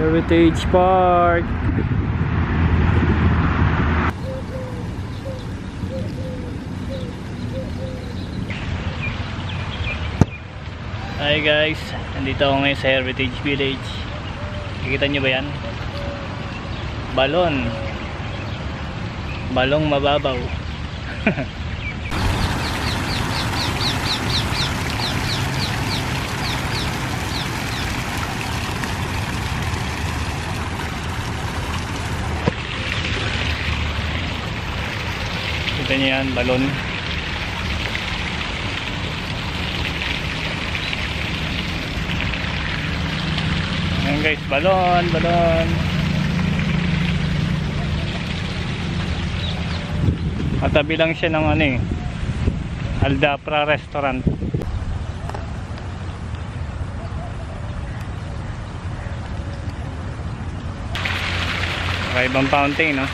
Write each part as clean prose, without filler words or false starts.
Heritage Park. Hi guys, nandito ako ngayon sa Heritage Village. Nakikita nyo ba yan? Balong mababaw. Kita nyo yan, balon. Ayan guys, balon. Matabi lang siya ng ano eh, Aldapra Restaurant. Kakaibang fountain, no?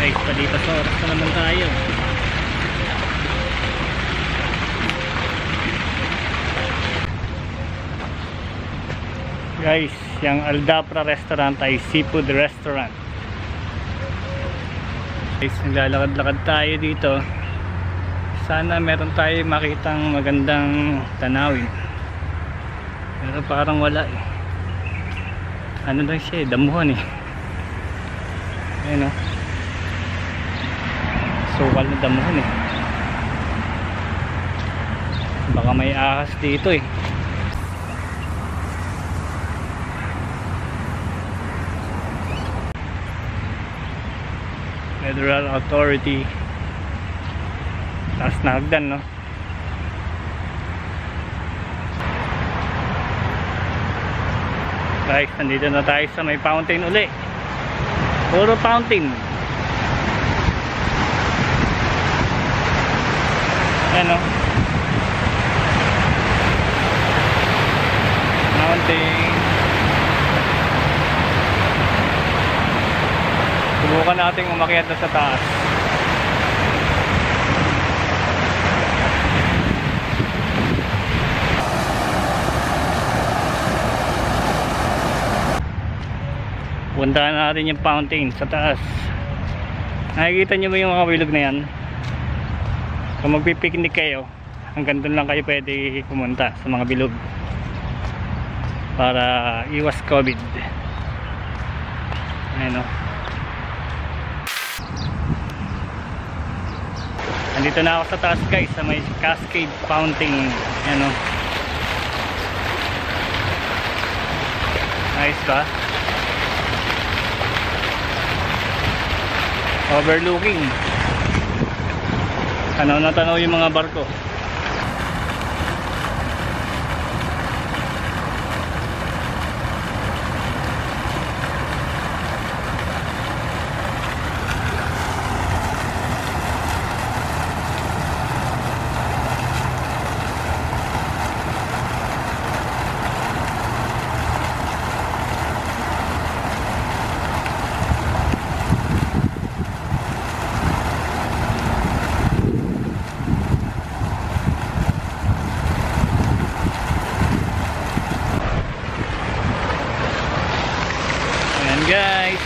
Guys, palipas sa oras na naman tayo. Guys, yung Aldapra Restaurant ay seafood restaurant. Guys, naglalakad-lakad tayo dito. Sana meron tayo makitang magandang tanawin. Pero parang wala eh. Ano lang siya eh, damuhan eh. Ayun o. Sukal na damuhan eh. Baka may ahas dito eh. Federal Authority. Taas na hagdan, no? Guys, nandito na tayo sa may fountain uli. Puro fountain. Ayan o, mountain. Subukan natin umakyat na sa taas. Puntahan natin yung fountain sa taas. Nakikita nyo ba yung mga bilog na yan? Kung magpipiknik kayo, hanggang doon lang kayo pwede pumunta sa mga bilog para iwas COVID. Ayan o. Nandito na ako sa taas guys, sa may Cascade Fountain. Ayan o. Nice ba? Overlooking. Tanaw na tanaw yung mga barko. Guys,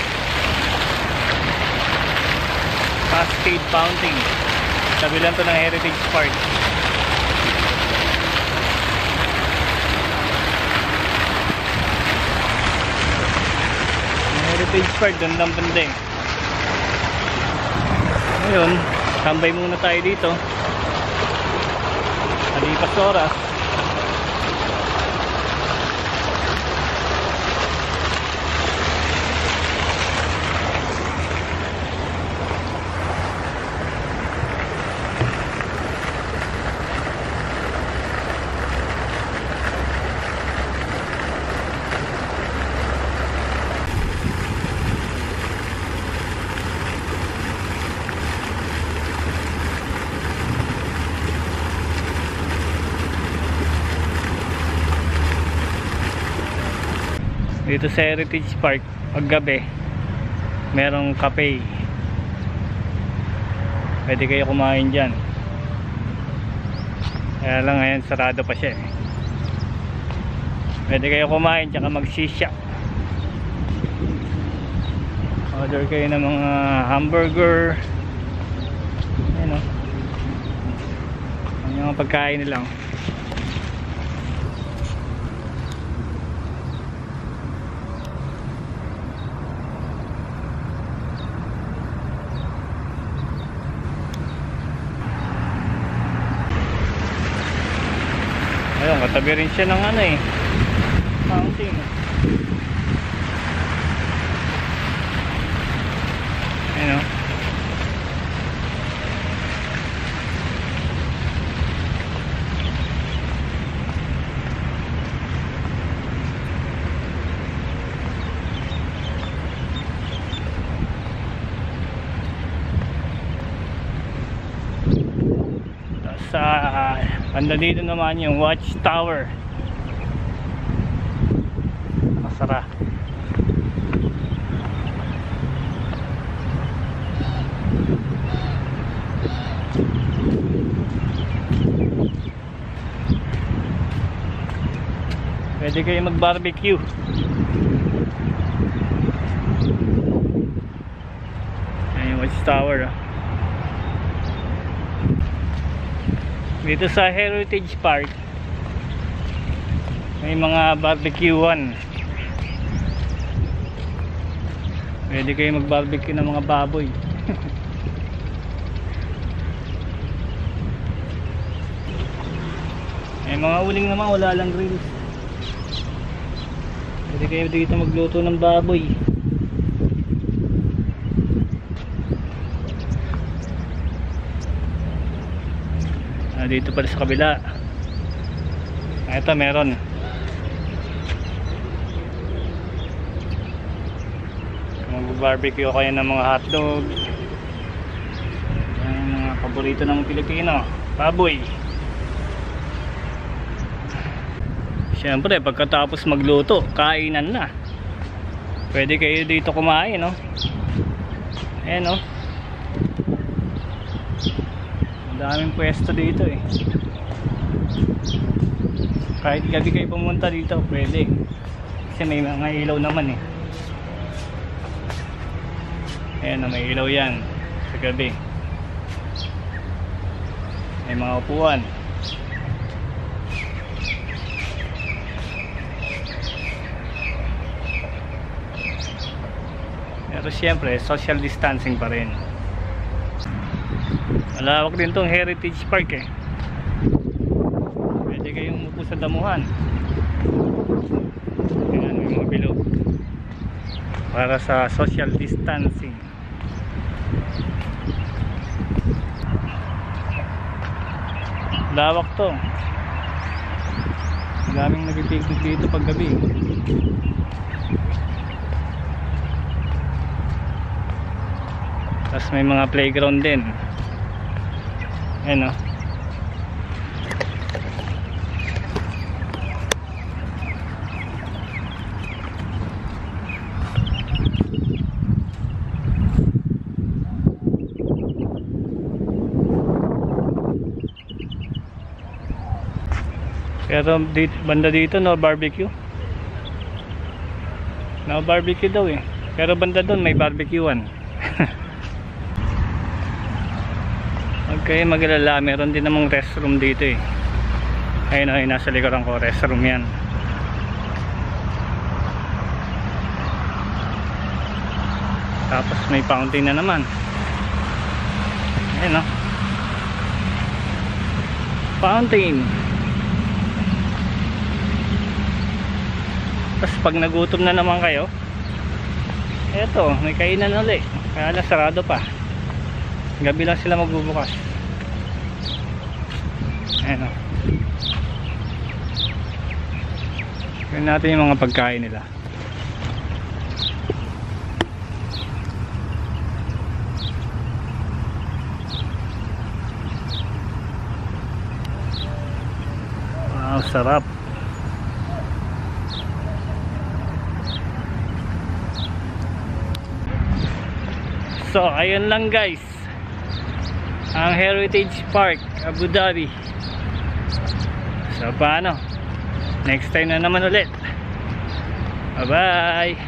Cascade Fountain. Sabi lang to ng Heritage Park. Heritage Park, doon lang banda eh. Ngayon, tambay muna tayo dito. Kalipas oras. Dito sa Heritage Park paggabi merong cafe, pwede kayo kumain dyan. Kaya lang ngayon sarado pa siya eh. Pwede kayo kumain tsaka magsisya, order kayo ng mga hamburger, ayun o, yung mga pagkain nilang. Ayun, katabi rin siya ng ano eh, fountain. Ayun o. Sa banda dito naman yung Watchtower, masara. Pwede kayo mag barbecue. Ayan yung Watchtower oh. Dito sa Heritage Park may mga barbecuean. Pwede kayo mag barbecue ng mga baboy. May mga uling naman wala lang grills. Pwede kayo dito magluto ng baboy. Dito pala sa kabila. Ito meron. Mag-barbecue kayo ng mga hotdog. Yung mga paborito ng Pilipino, baboy. Siyempre pagkatapos magluto, kainan na. Pwede kayo dito kumain, no? Ayan, no? Daming pwesto dito eh. Kahit gabi kayo pumunta dito pwede, kasi may mga ilaw naman eh. Ayan na, may ilaw yan sa gabi. May mga upuan. Pero siyempre social distancing pa rin. Malawak din tong Heritage Park eh. Pwede kayong umupo sa damuhan. Ayan, may mga bilog para sa social distancing. Lawak to. Daming nagpipiknik dito pag gabi. Tapos may mga playground din. Ayan o. Pero banda dito no barbecue. No barbecue daw eh. Pero banda doon may barbecuean. Okay, magalala, meron din namang restroom dito eh. Ayun o, nasa likuran ko, restroom yan. Tapos may fountain na naman. Ayun o, fountain. Tapos pag nagutom na naman kayo, eto, may kainan ulit. Kaya lang sarado pa. Gabi lang sila magbubukas. Ayan o. Tignan natin yung mga pagkain nila. Wow, sarap. So ayun lang guys, ang Heritage Park Abu Dhabi. So paano, next time na naman ulit. Bye bye.